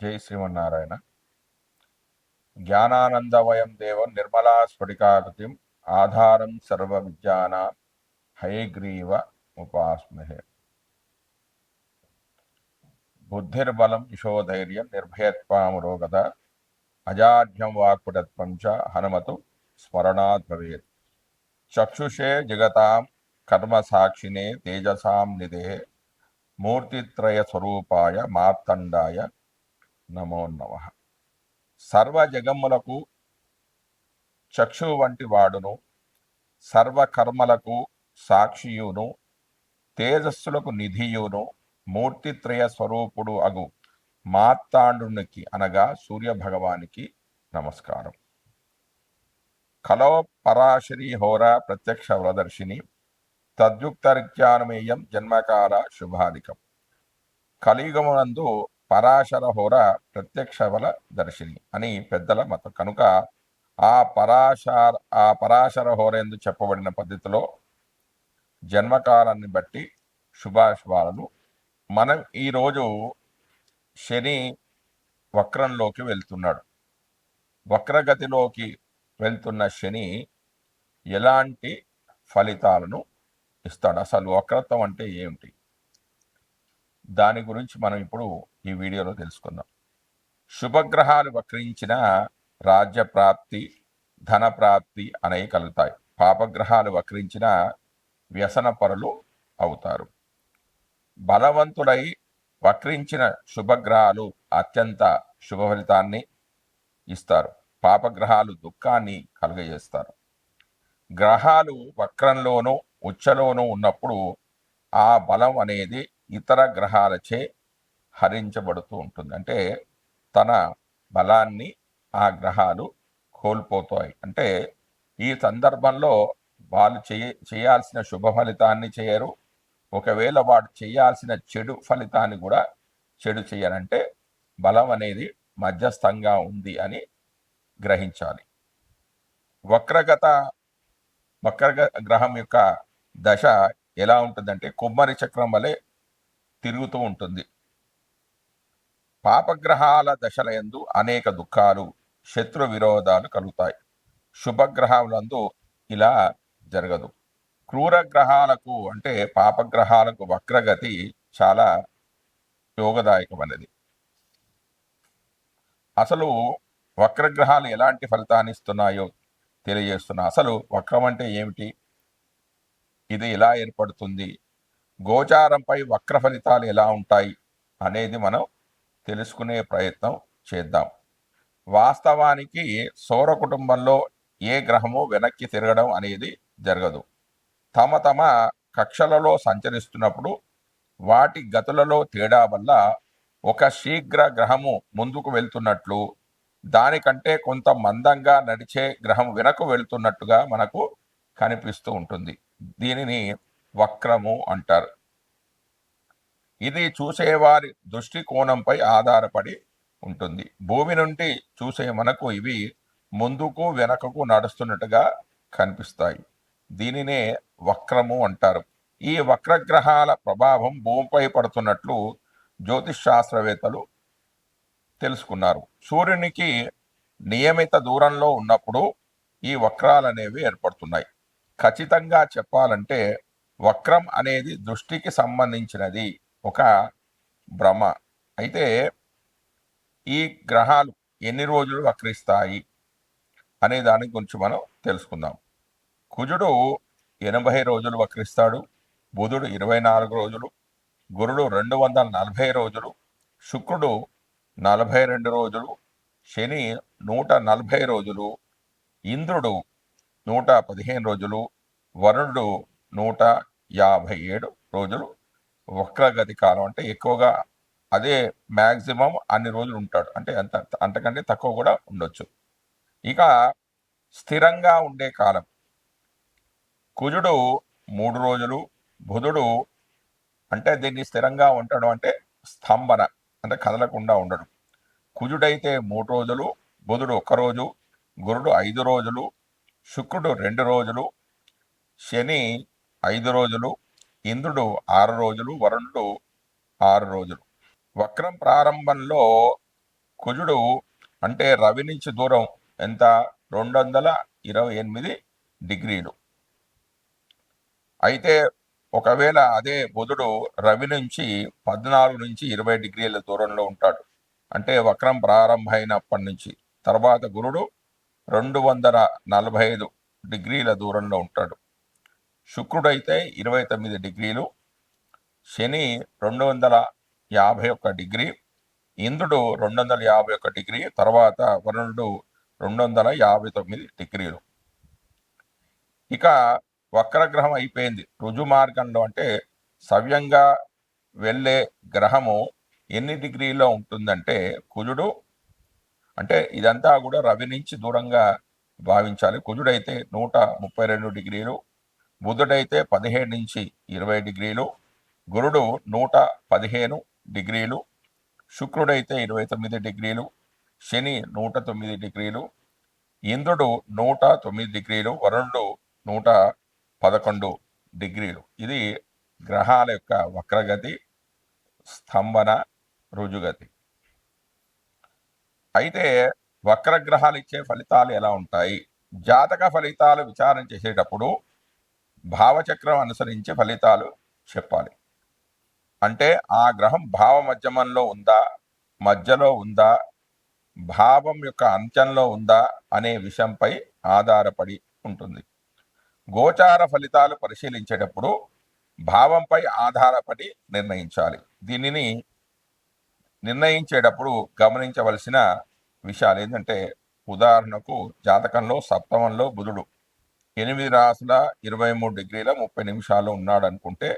జై శ్రీమన్నారాయణ. జ్ఞానానందమయం దేవం నిర్మలా స్ఫటికాకృతిం ఆధారం సర్వ విద్యానాం హయగ్రీవ ఉపాస్మహే. బుద్ధిర్బలం యశోధైర్యం నిర్భయత్వామురోగత అజాఢ్యం వాక్పుటత్వం చ హనుమతు స్మరణాత్ భవేత్. చక్షుషే జగతాం కర్మ సాక్షినే తేజసాం నిధే మూర్తిత్రయ స్వరూపాయ మార్తండాయ నమో నమః. సర్వ జగమ్ములకు చక్షు వంటి వాడును, సర్వకర్మలకు సాక్షియును, తేజస్సులకు నిధియును, మూర్తిత్రయ స్వరూపుడు అగు మార్తాండునికి అనగా సూర్య భగవానికి నమస్కారం. కలో పరాశరి హోర ప్రత్యక్ష వరదర్శిని తద్యుక్తరిత్యానుమేయం జన్మకాల శుభాధికం. కలియుగమునందు పరాశర హోర ప్రత్యక్ష వల దర్శిని అని పెద్దల మతం కనుక ఆ పరాశర హోరేందు చెప్పబడిన పద్ధతిలో జన్మకాలాన్ని బట్టి శుభాశుభాలను మనం ఈరోజు శని వక్రంలోకి వెళ్తున్నాడు. వక్రగతిలోకి వెళ్తున్న శని ఎలాంటి ఫలితాలను ఇస్తాడు, అసలు వక్రత్వం అంటే ఏమిటి, దాని గురించి మనం ఇప్పుడు ఈ వీడియోలో తెలుసుకుందాం. శుభగ్రహాలు వక్రించిన రాజ్యప్రాప్తి, ధనప్రాప్తి అనేవి కలుగుతాయి. పాపగ్రహాలు వక్రించిన వ్యసన పరులు అవుతారు. బలవంతుడై వక్రించిన శుభగ్రహాలు అత్యంత శుభ ఫలితాన్ని ఇస్తారు. పాపగ్రహాలు దుఃఖాన్ని కలుగజేస్తారు. గ్రహాలు వక్రంలోనూ ఉచ్చలోనూ ఉన్నప్పుడు ఆ బలం అనేది ఇతర గ్రహాలచే హరించబడుతూ ఉంటుంది. అంటే తన బలాన్ని ఆ గ్రహాలు కోల్పోతాయి. అంటే ఈ సందర్భంలో వాళ్ళు చేయాల్సిన శుభ ఫలితాన్ని చేయరు. ఒకవేళ వాడు చేయాల్సిన చెడు ఫలితాన్ని కూడా చెడు చేయనంటే బలం అనేది మధ్యస్థంగా ఉంది అని గ్రహించాలి. వక్ర గ్రహం యొక్క దశ ఎలా ఉంటుందంటే కొమ్మరి చక్రం వలె తిరుగుతూ ఉంటుంది. పాపగ్రహాల దశల యందు అనేక దుఃఖాలు, శత్రు విరోధాలు కలుగుతాయి. శుభగ్రహాలందు ఇలా జరగదు. క్రూర గ్రహాలకు అంటే పాపగ్రహాలకు వక్రగతి చాలా యోగదాయకమైనది. అసలు వక్రగ్రహాలు ఎలాంటి ఫలితాన్ని ఇస్తున్నాయో తెలియజేస్తున్నా. అసలు వక్రం అంటే ఏమిటి, ఇది ఎలా ఏర్పడుతుంది, గోచారంపై వక్ర ఫలితాలు ఎలా ఉంటాయి అనేది మనం తెలుసుకునే ప్రయత్నం చేద్దాం. వాస్తవానికి సౌర కుటుంబంలో ఏ గ్రహము వెనక్కి తిరగడం అనేది జరగదు. తమ కక్షలలో సంచరిస్తున్నప్పుడు వాటి గతులలో తేడా వల్ల ఒక శీఘ్ర గ్రహము ముందుకు వెళ్తున్నట్లు, దానికంటే కొంత మందంగా నడిచే గ్రహం వెనక్కు వెళ్తున్నట్టుగా మనకు కనిపిస్తూ ఉంటుంది. దీనిని వక్రము అంటారు. ఇది చూసేవారి దృష్టికోణంపై ఆధారపడి ఉంటుంది. భూమి నుండి చూసే మనకు ఇవి ముందుకు వెనకకు నడుస్తున్నట్టుగా కనిపిస్తాయి. దీనినే వక్రము అంటారు. ఈ వక్రగ్రహాల ప్రభావం భూమిపై పడుతున్నట్లు జ్యోతిష్ శాస్త్రవేత్తలు తెలుసుకున్నారు. సూర్యునికి నియమిత దూరంలో ఉన్నప్పుడు ఈ వక్రాలు అనేవి ఏర్పడుతున్నాయి. ఖచ్చితంగా చెప్పాలంటే వక్రం అనేది దృష్టికి సంబంధించినది, ఒక భ్రమ. అయితే ఈ గ్రహాలు ఎన్ని రోజులు వక్రిస్తాయి అనే దాని గురించి మనం తెలుసుకుందాం. కుజుడు 80 రోజులు వక్రిస్తాడు, బుధుడు 24 రోజులు, గురుడు 240 రోజులు, శుక్రుడు 42 రోజులు, శని 140 రోజులు, ఇంద్రుడు 115 రోజులు, వరుణుడు 157 రోజులు వక్రగతి కాలం. అంటే ఎక్కువగా అదే మ్యాక్సిమం అన్ని రోజులు ఉంటాడు. అంటే అంతకంటే తక్కువ కూడా ఉండొచ్చు. ఇక స్థిరంగా ఉండే కాలం కుజుడు 3 రోజులు, బుధుడు అంటే దీన్ని స్థిరంగా ఉండడం అంటే స్తంభన, అంటే కదలకుండా ఉండడం. కుజుడైతే 3 రోజులు, బుధుడు 1 రోజు, గురుడు 5 రోజులు, శుక్రుడు 2 రోజులు, శని 5 రోజులు, ఇంద్రుడు 6 రోజులు, వరుణుడు 6 రోజులు. వక్రం ప్రారంభంలో కుజుడు అంటే రవి నుంచి దూరం ఎంత? 228 డిగ్రీలు. అయితే ఒకవేళ అదే బుధుడు రవి నుంచి 14 నుంచి 20 డిగ్రీల దూరంలో ఉంటాడు. అంటే వక్రం ప్రారంభమైనప్పటి నుంచి. తర్వాత గురుడు 245 డిగ్రీల దూరంలో ఉంటాడు. శుక్రుడైతే 29 డిగ్రీలు, శని 251 డిగ్రీ, ఇంద్రుడు 251 డిగ్రీ, తర్వాత వరుణుడు 259 డిగ్రీలు. ఇక వక్రగ్రహం అయిపోయింది. రుజు మార్గంలో అంటే సవ్యంగా వెళ్ళే గ్రహము ఎన్ని డిగ్రీలో ఉంటుందంటే కుజుడు అంటే ఇదంతా కూడా రవి నుంచి దూరంగా భావించాలి. కుజుడైతే 132 డిగ్రీలు, బుధుడైతే 17 నుంచి 20 డిగ్రీలు, గురుడు 115 డిగ్రీలు, శుక్రుడైతే 29 డిగ్రీలు, శని 109 డిగ్రీలు, ఇంద్రుడు 109 డిగ్రీలు, వరుణుడు 111 డిగ్రీలు. ఇది గ్రహాల యొక్క వక్రగతి, స్తంభన, రుజుగతి. అయితే వక్రగ్రహాలు ఇచ్చే ఫలితాలు ఎలా ఉంటాయి? జాతక ఫలితాలు విచారణ చేసేటప్పుడు భావచక్రం అనుసరించి ఫలితాలు చెప్పాలి. అంటే ఆ గ్రహం భావ మధ్యమంలో ఉందా, మధ్యలో ఉందా, భావం యొక్క అంత్యంలో ఉందా అనే విషయంపై ఆధారపడి ఉంటుంది. గోచార ఫలితాలు పరిశీలించేటప్పుడు భావంపై ఆధారపడి నిర్ణయించాలి. దీనిని నిర్ణయించేటప్పుడు గమనించవలసిన విషయాలు ఏంటంటే, ఉదాహరణకు జాతకంలో సప్తమంలో బుధుడు 8 రాసుల 23 డిగ్రీల 30 నిమిషాలు ఉన్నాడు అనుకుంటే,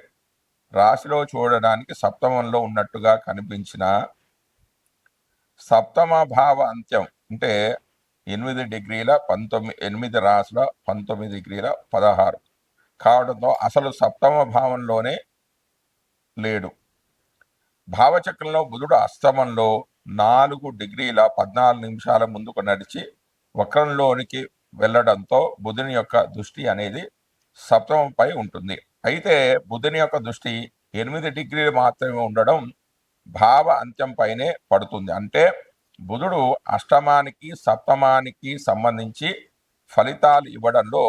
రాశిలో చూడడానికి సప్తమంలో ఉన్నట్టుగా కనిపించిన సప్తమ భావ అంత్యం అంటే 8 డిగ్రీల 19 8 రాసుల 19 డిగ్రీల 16 కావడంతో అసలు సప్తమ భావంలోనే లేడు. భావచక్రంలో బుధుడు అస్తమంలో 4 డిగ్రీల 14 నిమిషాల ముందుకు నడిచి వక్రంలోనికి వెళ్ళడంతో బుధుని యొక్క దృష్టి అనేది సప్తమంపై ఉంటుంది. అయితే బుధుని యొక్క దృష్టి 8 డిగ్రీలు మాత్రమే ఉండడం భావ అంత్యంపైనే పడుతుంది. అంటే బుధుడు అష్టమానికి సప్తమానికి సంబంధించి ఫలితాలు ఇవ్వడంలో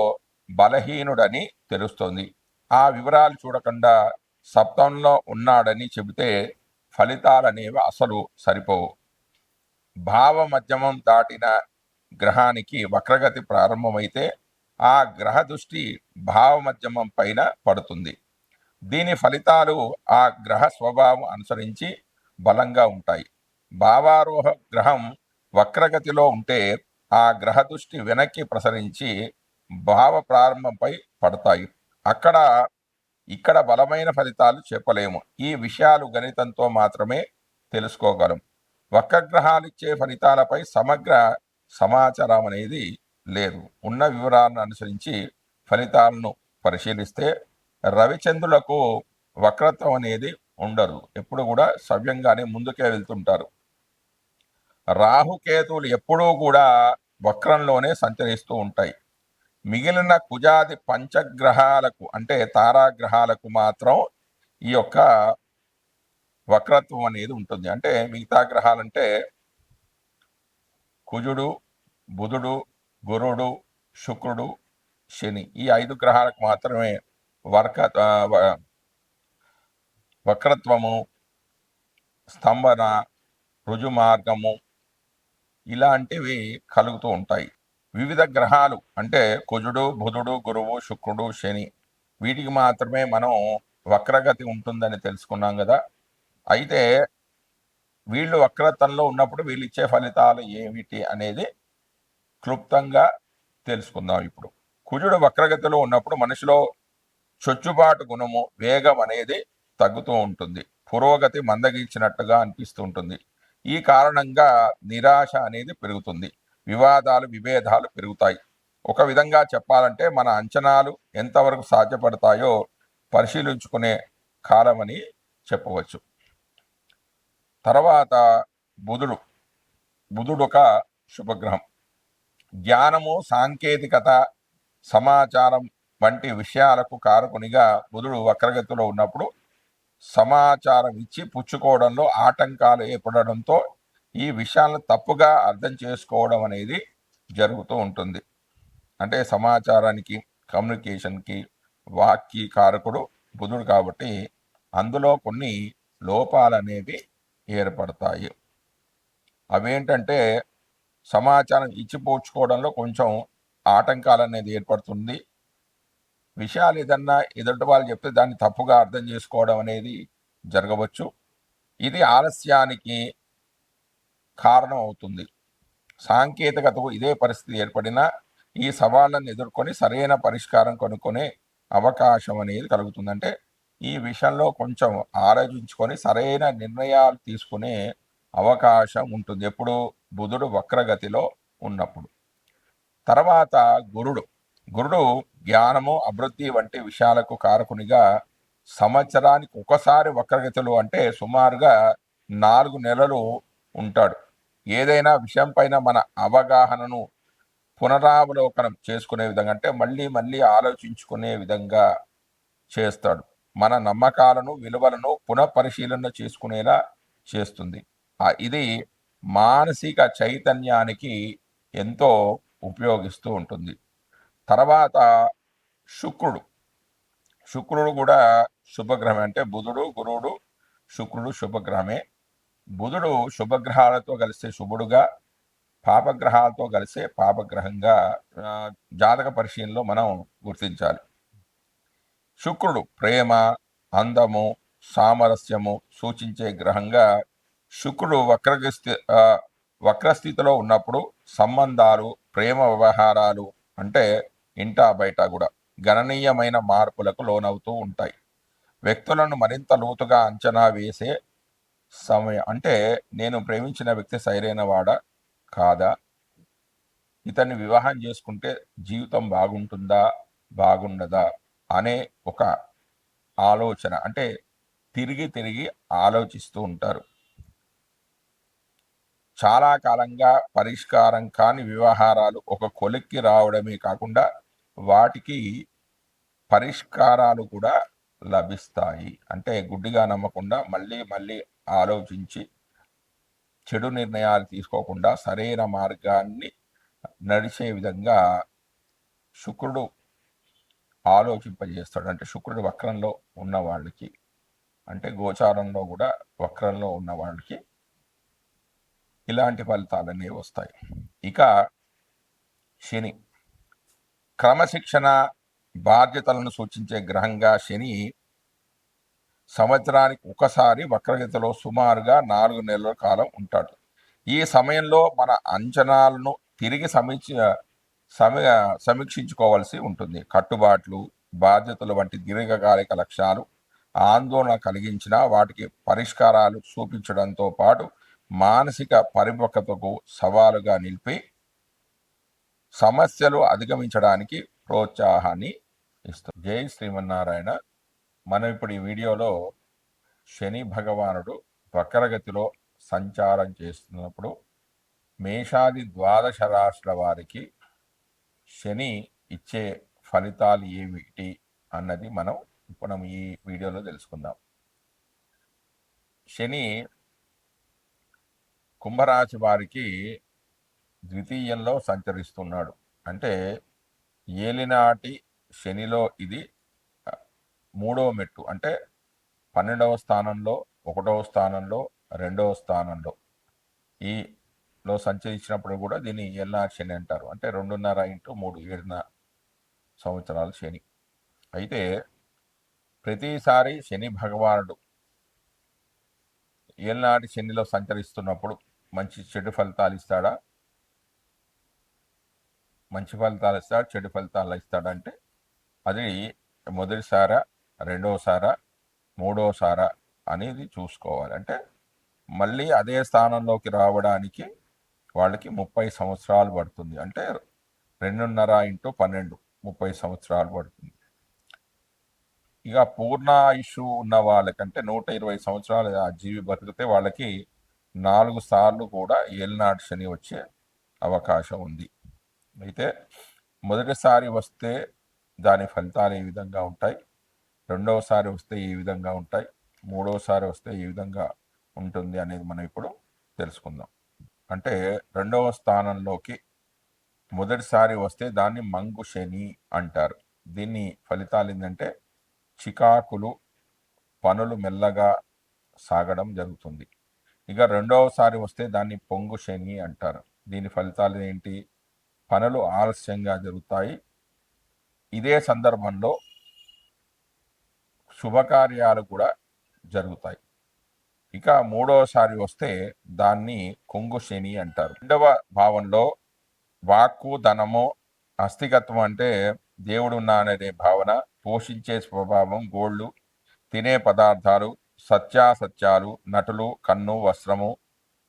బలహీనుడని తెలుస్తుంది. ఆ వివరాలు చూడకుండా సప్తంలో ఉన్నాడని చెబితే ఫలితాలు అనేవి అసలు సరిపోవు. భావ మధ్యమం దాటిన గ్రహానికి వక్రగతి ప్రారంభమైతే ఆ గ్రహ దృష్టి భావ మధ్యమం పైన పడుతుంది. దీని ఫలితాలు ఆ గ్రహ స్వభావం అనుసరించి బలంగా ఉంటాయి. భావారోహ గ్రహం వక్రగతిలో ఉంటే ఆ గ్రహ దృష్టి వెనక్కి ప్రసరించి భావ ప్రారంభంపై పడతాయి. ఇక్కడ బలమైన ఫలితాలు చెప్పలేము. ఈ విషయాలు గణితంతో మాత్రమే తెలుసుకోగలం. వక్రగ్రహాలు ఇచ్చే ఫలితాలపై సమగ్ర సమాచారం అనేది లేదు. ఉన్న వివరాలను అనుసరించి ఫలితాలను పరిశీలిస్తే రవిచంద్రులకు వక్రత్వం అనేది ఉండదు. ఎప్పుడు కూడా సవ్యంగానే ముందుకే వెళ్తుంటారు. రాహుకేతువులు ఎప్పుడూ కూడా వక్రంలోనే సంచరిస్తూ ఉంటాయి. మిగిలిన కుజాది పంచగ్రహాలకు అంటే తారాగ్రహాలకు మాత్రం ఈ యొక్క వక్రత్వం అనేది ఉంటుంది. అంటే మిగతా గ్రహాలంటే కుజుడు, బుధుడు, గురుడు, శుక్రుడు, శని, ఈ 5 గ్రహాలకు మాత్రమే వక్రత్వము, స్తంభన, రుజు మార్గము ఇలాంటివి కలుగుతూ ఉంటాయి. వివిధ గ్రహాలు అంటే కుజుడు, బుధుడు, గురువు, శుక్రుడు, శని వీటికి మాత్రమే మనం వక్రగతి ఉంటుందని తెలుసుకున్నాం కదా. అయితే వీళ్ళు వక్రతంలో ఉన్నప్పుడు వీళ్ళు ఇచ్చే ఫలితాలు ఏమిటి అనేది క్లుప్తంగా తెలుసుకుందాం ఇప్పుడు. కుజుడు వక్రగతిలో ఉన్నప్పుడు మనిషిలో చొచ్చుబాటు గుణము, వేగం అనేది తగ్గుతూ ఉంటుంది. పురోగతి మందగించినట్టుగా అనిపిస్తూ ఉంటుంది. ఈ కారణంగా నిరాశ అనేది పెరుగుతుంది. వివాదాలు, విభేదాలు పెరుగుతాయి. ఒక విధంగా చెప్పాలంటే మన అంచనాలు ఎంతవరకు సాధ్యపడతాయో పరిశీలించుకునే కాలమని చెప్పవచ్చు. తర్వాత బుధుడు ఒక శుభగ్రహం. జ్ఞానము, సాంకేతికత, సమాచారం వంటి విషయాలకు కారకునిగా బుధుడు వక్రగతిలో ఉన్నప్పుడు సమాచారం ఇచ్చి పుచ్చుకోవడంలో ఆటంకాలు ఏర్పడడంతో ఈ విషయాలను తప్పుగా అర్థం చేసుకోవడం అనేది జరుగుతూ ఉంటుంది. అంటే సమాచారానికి, కమ్యూనికేషన్కి వాక్కి కారకుడు బుధుడు కాబట్టి అందులో కొన్ని లోపాలు అనేవి ఏర్పడతాయి. అవేంటంటే సమాచారం ఇచ్చిపుచ్చుకోవడంలో కొంచెం ఆటంకాలు అనేది ఏర్పడుతుంది. విషయాలు ఏదన్నా ఎదుటి వాళ్ళు చెప్తే దాన్ని తప్పుగా అర్థం చేసుకోవడం అనేది జరగవచ్చు. ఇది ఆలస్యానికి కారణం అవుతుంది. సాంకేతికతకు ఇదే పరిస్థితి ఏర్పడినా ఈ సవాళ్ళను ఎదుర్కొని సరైన పరిష్కారం కనుక్కునే అవకాశం అనేది కలుగుతుంది. అంటే ఈ విషయంలో కొంచెం ఆలోచించుకొని సరైన నిర్ణయాలు తీసుకునే అవకాశం ఉంటుంది ఎప్పుడు బుధుడు వక్రగతిలో ఉన్నప్పుడు. తర్వాత గురుడు జ్ఞానము, అభివృద్ధి వంటి విషయాలకు కారకునిగా సంవత్సరానికి ఒకసారి వక్రగతిలో అంటే సుమారుగా 4 నెలలు ఉంటాడు. ఏదైనా విషయం పైన మన అవగాహనను పునరావలోకనం చేసుకునే విధంగా అంటే మళ్ళీ మళ్ళీ ఆలోచించుకునే విధంగా చేస్తాడు. మన నమ్మకాలను, విలువలను పునఃపరిశీలన చేసుకునేలా చేస్తుంది. ఇది మానసిక చైతన్యానికి ఎంతో ఉపయోగిస్తూ ఉంటుంది. తర్వాత శుక్రుడు కూడా శుభగ్రహమే. అంటే బుధుడు, గురువుడు, శుక్రుడు శుభగ్రహమే. బుధుడు శుభగ్రహాలతో కలిస్తే శుభుడుగా, పాపగ్రహాలతో కలిసే పాపగ్రహంగా జాతక పరిశీలనలో మనం గుర్తించాలి. శుక్రుడు ప్రేమ, అందము, సామరస్యము సూచించే గ్రహంగా శుక్రుడు వక్రస్థితిలో ఉన్నప్పుడు సంబంధాలు, ప్రేమ వ్యవహారాలు అంటే ఇంటా బయట కూడా గణనీయమైన మార్పులకు లోనవుతూ ఉంటాయి. వ్యక్తులను మరింత లోతుగా అంచనా వేసే సమయం. అంటే నేను ప్రేమించిన వ్యక్తి సరైన వాడా కాదా, ఇతన్ని వివాహం చేసుకుంటే జీవితం బాగుంటుందా బాగుండదా అనే ఒక ఆలోచన. అంటే తిరిగి ఆలోచిస్తూ ఉంటారు. చాలా కాలంగా పరిష్కారం కాని వ్యవహారాలు ఒక కొలిక్కి రావడమే కాకుండా వాటికి పరిష్కారాలు కూడా లభిస్తాయి. అంటే గుడ్డిగా నమ్మకుండా మళ్ళీ ఆలోచించి చెడు నిర్ణయాలు తీసుకోకుండా సరైన మార్గాన్ని నడిచే విధంగా శుక్రుడు ఆలోచింపజేస్తాడు. అంటే శుక్రుడు వక్రంలో ఉన్న వాళ్ళకి, అంటే గోచారంలో కూడా వక్రంలో ఉన్న వాళ్ళకి ఇలాంటి ఫలితాలన్నీ వస్తాయి. ఇక శని క్రమశిక్షణ, బాధ్యతలను సూచించే గ్రహంగా శని సంవత్సరానికి ఒకసారి వక్రగతిలో సుమారుగా 4 నెలల కాలం ఉంటాడు. ఈ సమయంలో మన అంచనాలను తిరిగి సమీక్షించుకోవాల్సి ఉంటుంది. కట్టుబాట్లు, బాధ్యతలు వంటి దీర్ఘకాలిక లక్ష్యాలు ఆందోళన కలిగించిన వాటికి పరిష్కారాలు చూపించడంతో పాటు మానసిక పరిపక్వతకు సవాలుగా నిలిపి సమస్యలు అధిగమించడానికి ప్రోత్సాహాన్ని ఇస్తుంది. జై శ్రీమన్నారాయణ. మనం ఇప్పుడు ఈ వీడియోలో శని భగవానుడు వక్రగతిలో సంచారం చేస్తున్నప్పుడు మేషాది ద్వాదశ రాశుల వారికి శని ఇచ్చే ఫలితాలు ఏమిటి అన్నది మనం ఈ వీడియోలో తెలుసుకుందాం. శని కుంభరాశి వారికి ద్వితీయంలో సంచరిస్తున్నాడు. అంటే ఏలినాటి శనిలో ఇది 3వ మెట్టు. అంటే 12వ స్థానంలో, 1వ స్థానంలో, 2వ స్థానంలో ఈలో సంచరించినప్పుడు కూడా దీన్ని ఏలినాటి శని అంటారు. అంటే 2.5 × 3 7 సంవత్సరాల శని. అయితే ప్రతిసారి శని భగవానుడు ఏలినాటి శనిలో సంచరిస్తున్నప్పుడు మంచి చెడు ఫలితాలు ఇస్తాడా, మంచి ఫలితాలు ఇస్తాడా, చెడు ఫలితాలు ఇస్తాడంటే అది మొదటిసారా, రెండోసారా, మూడోసారా అనేది చూసుకోవాలి. అంటే మళ్ళీ అదే స్థానంలోకి రావడానికి వాళ్ళకి 30 సంవత్సరాలు పడుతుంది. అంటే 2.5 × 12 30 సంవత్సరాలు పడుతుంది. ఇక పూర్ణాయుషు ఉన్న వాళ్ళకంటే 120 సంవత్సరాలు ఆ జీవి బతికితే వాళ్ళకి 4 సార్లు కూడా ఏలినాటి శని వచ్చే అవకాశం ఉంది. అయితే మొదటిసారి వస్తే దాని ఫలితాలు ఏ విధంగా ఉంటాయి, రెండవసారి వస్తే ఏ విధంగా ఉంటాయి, మూడవసారి వస్తే ఏ విధంగా ఉంటుంది అనేది మనం ఇప్పుడు తెలుసుకుందాం. అంటే రెండవ స్థానంలోకి మొదటిసారి వస్తే దాన్ని మంగు శని అంటారు. దీన్ని ఫలితాలు ఏంటంటే చికాకులు, పనులు మెల్లగా సాగడం జరుగుతుంది. ఇక రెండవసారి వస్తే దాన్ని పొంగు శని అంటారు. దీని ఫలితాలు ఏంటి? పనులు ఆలస్యంగా జరుగుతాయి. ఇదే సందర్భంలో శుభకార్యాలు కూడా జరుగుతాయి. ఇక మూడవసారి వస్తే దాన్ని కొంగు శని అంటారు. రెండవ భావంలో వాక్కు, ధనము, అస్థికత్వం అంటే దేవుడు ఉన్నాడనే భావన, పోషించే స్వభావం, గోళ్ళు, తినే పదార్థాలు, సత్యాసత్యాలు, నటులు, కన్ను, వస్త్రము,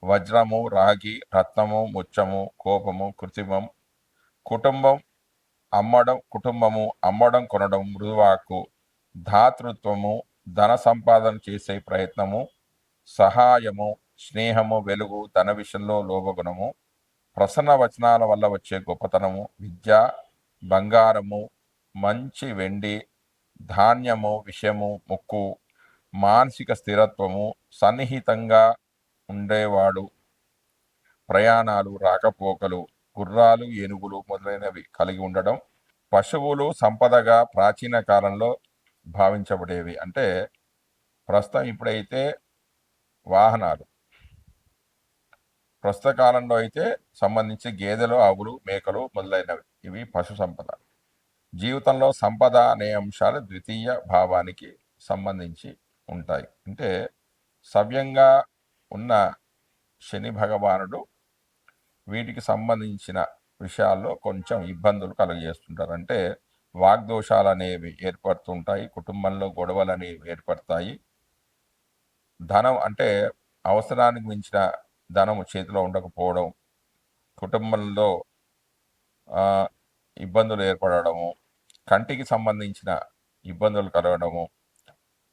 వజ్రము, రాగి, రత్నము, ముత్యము, కోపము, కృత్రిమం, కుటుంబము అమ్మడం, కొనడం, మృదువాకు, ధాతృత్వము, ధన సంపాదన చేసే ప్రయత్నము, సహాయము, స్నేహము, వెలుగు, ధన విషయంలో లోభగుణము, ప్రసన్న వచనాల వల్ల వచ్చే గొప్పతనము, విద్య, బంగారము, మంచి వెండి, ధాన్యము, విషయము, ముక్కు, మానసిక స్థిరత్వము, సన్నిహితంగా ఉండేవాడు, ప్రయాణాలు, రాకపోకలు, గుర్రాలు, ఏనుగులు మొదలైనవి కలిగి ఉండడం, పశువులు సంపదగా ప్రాచీన కాలంలో భావించబడేవి. అంటే ప్రస్తుతం ఇప్పుడైతే వాహనాలు, ప్రస్తుత కాలంలో అయితే సంబంధించి గేదెలు, ఆవులు, మేకలు మొదలైనవి, ఇవి పశు సంపద. జీవితంలో సంపద అనే అంశాలు ద్వితీయ భావానికి సంబంధించి ఉంటాయి. అంటే సవ్యంగా ఉన్న శని భగవానుడు వీటికి సంబంధించిన విషయాల్లో కొంచెం ఇబ్బందులు కలుగజేస్తుంటారు. అంటే వాగ్దోషాలు అనేవి ఏర్పడుతుంటాయి, కుటుంబంలో గొడవలు అనేవి ఏర్పడతాయి. ధనం అంటే అవసరానికి మించిన ధనము చేతిలో ఉండకపోవడం, కుటుంబంలో ఇబ్బందులు ఏర్పడము, కంటికి సంబంధించిన ఇబ్బందులు కలగడము,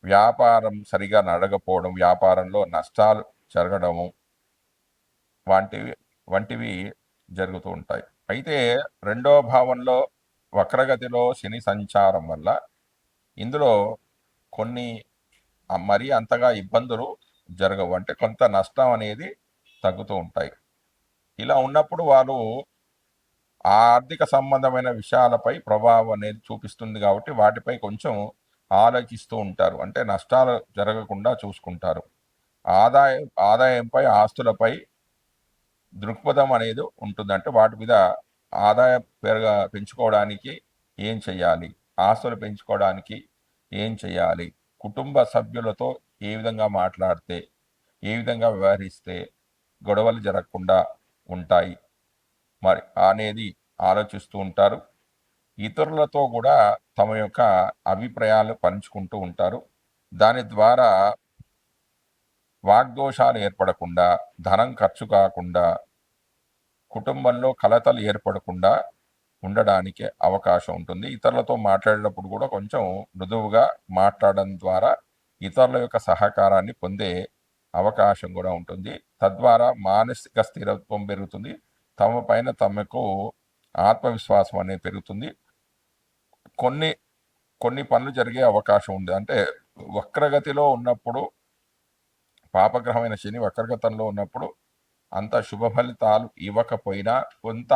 వ్యాపారం సరిగా నడగపోవడం, వ్యాపారంలో నష్టాలు జరగడము వంటివి జరుగుతూ ఉంటాయి. అయితే రెండవ భావంలో వక్రగతిలో శని సంచారం వల్ల ఇందులో కొన్ని మరీ అంతగా ఇబ్బందులు జరగవు. అంటే కొంత నష్టం అనేది తగ్గుతూ ఉంటాయి. ఇలా ఉన్నప్పుడు వారు ఆర్థిక సంబంధమైన విషయాలపై ప్రభావం అనేది చూపిస్తుంది కాబట్టి వాటిపై కొంచెం ఆలోచిస్తూ ఉంటారు. అంటే నష్టాలు జరగకుండా చూసుకుంటారు. ఆదాయంపై, ఆస్తులపై దృక్పథం అనేది ఉంటుంది. అంటే వాటి మీద ఆదాయం పెంచుకోవడానికి ఏం చేయాలి, ఆస్తులు పెంచుకోవడానికి ఏం చేయాలి, కుటుంబ సభ్యులతో ఏ విధంగా మాట్లాడితే, ఏ విధంగా వ్యవహరిస్తే గొడవలు జరగకుండా ఉంటాయి మరి అనేది ఆలోచిస్తూ ఉంటారు. ఇతరులతో కూడా తమ యొక్క అభిప్రాయాలు పంచుకుంటూ ఉంటారు. దాని ద్వారా వాగ్దోషాలు ఏర్పడకుండా, ధనం ఖర్చు కాకుండా, కుటుంబంలో కలతలు ఏర్పడకుండా ఉండడానికి అవకాశం ఉంటుంది. ఇతరులతో మాట్లాడేటప్పుడు కూడా కొంచెం మృదువుగా మాట్లాడడం ద్వారా ఇతరుల యొక్క సహకారాన్ని పొందే అవకాశం కూడా ఉంటుంది. తద్వారా మానసిక స్థిరత్వం పెరుగుతుంది. తమ పైన తమకు ఆత్మవిశ్వాసం అనేది పెరుగుతుంది. కొన్ని పనులు జరిగే అవకాశం ఉంది. అంటే వక్రగతిలో ఉన్నప్పుడు, పాపగ్రహమైన శని వక్రగతంలో ఉన్నప్పుడు అంత శుభ ఫలితాలు ఇవ్వకపోయినా కొంత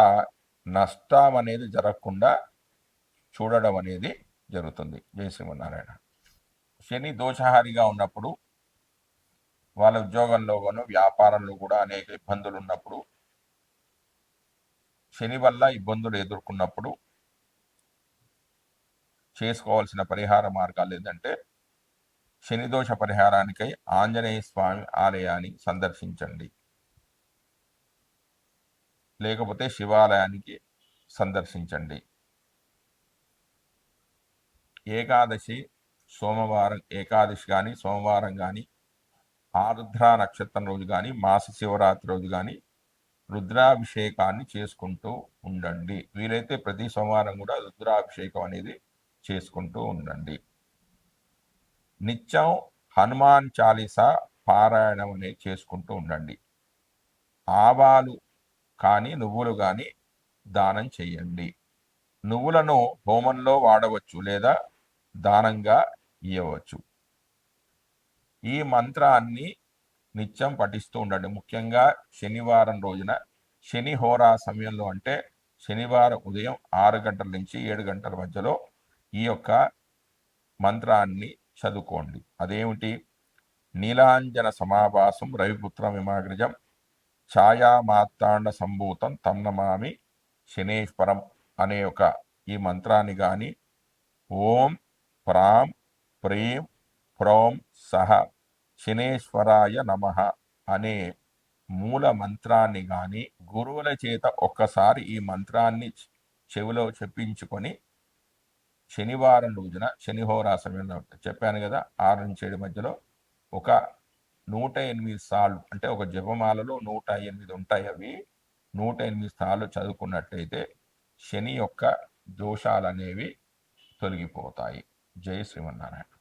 నష్టం అనేది జరగకుండా చూడడం అనేది జరుగుతుంది. జై శ్రీమన్నారాయణ. శని దోషహారిగా ఉన్నప్పుడు వాళ్ళ ఉద్యోగంలోనూ వ్యాపారంలో కూడా అనేక ఇబ్బందులు ఉన్నప్పుడు, శని వల్ల ఇబ్బందులు ఎదుర్కొన్నప్పుడు చేసుకోవాల్సిన పరిహార మార్గాలు ఏంటంటే, శని దోష పరిహారానికై ఆంజనేయ స్వామి ఆలయాన్ని సందర్శించండి, లేకపోతే శివాలయానికి సందర్శించండి. ఏకాదశి సోమవారం, ఏకాదశి కానీ సోమవారం కానీ, ఆరుద్ర నక్షత్రం రోజు కానీ, మాస శివరాత్రి రోజు కానీ రుద్రాభిషేకాన్ని చేసుకుంటూ ఉండండి. వీలైతే ప్రతి సోమవారం కూడా రుద్రాభిషేకం అనేది చేసుకుంటూ ఉండండి. నిత్యం హనుమాన్ చాలీసా పారాయణం అనేది చేసుకుంటూ ఉండండి. ఆవాలు కానీ నువ్వులు కానీ దానం చెయ్యండి. నువ్వులను హోమంలో వాడవచ్చు లేదా దానంగా ఇవ్వవచ్చు. ఈ మంత్రాన్ని నిత్యం పఠిస్తూ ఉండండి. ముఖ్యంగా శనివారం రోజున శని హోరా సమయంలో అంటే శనివారం ఉదయం 6 గంటల నుంచి 7 గంటల మధ్యలో ఈ యొక్క మంత్రాన్ని చదువుకోండి. అదేమిటి? నీలాంజన సమాభాసం రవిపుత్రమిమాగ్రజం ఛాయామార్తాండ సంభూతం తం నమామి శనేశ్వరం అనే ఒక ఈ మంత్రాన్ని కానీ ఓం ప్రాం ప్రీం హ్రౌం సహ శనేశ్వరాయ నమః అనే మూల మంత్రాన్ని కానీ గురువుల చేత ఒక్కసారి ఈ మంత్రాన్ని చెవిలో చెప్పించుకొని శనివారం రోజున శనిహోరా సమయంలో చెప్పాను కదా 6 నుంచి 7 మధ్యలో ఒక 108 సార్లు అంటే ఒక జపమాలలో 108 ఉంటాయి. అవి 108 సార్లు చదువుకున్నట్టయితే శని యొక్క దోషాలు అనేవి తొలగిపోతాయి. జై శ్రీమన్నారాయణ.